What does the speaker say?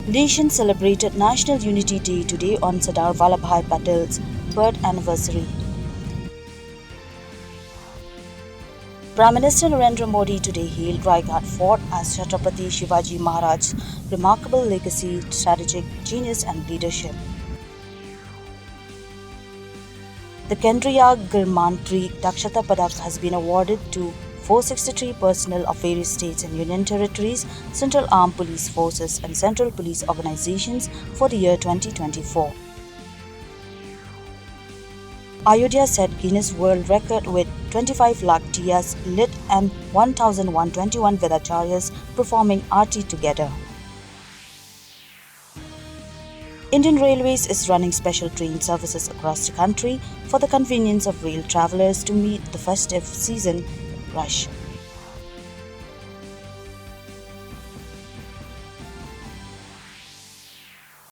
Nation celebrated National Unity Day today on Sardar Vallabhbhai Patel's birth anniversary. Prime Minister Narendra Modi today hailed Raighat Fort as Chhatrapati Shivaji Maharaj's remarkable legacy, strategic genius and leadership. The Kendriya Girmantri Dakshata Padak has been awarded to 463 personnel of various states and union territories, Central Armed Police Forces and Central Police Organizations for the year 2024. Ayodhya set Guinness World Record with 25 lakh diyas lit and 1,121 Vedacharyas performing Aarti together. Indian Railways is running special train services across the country for the convenience of rail travelers to meet the festive season rush.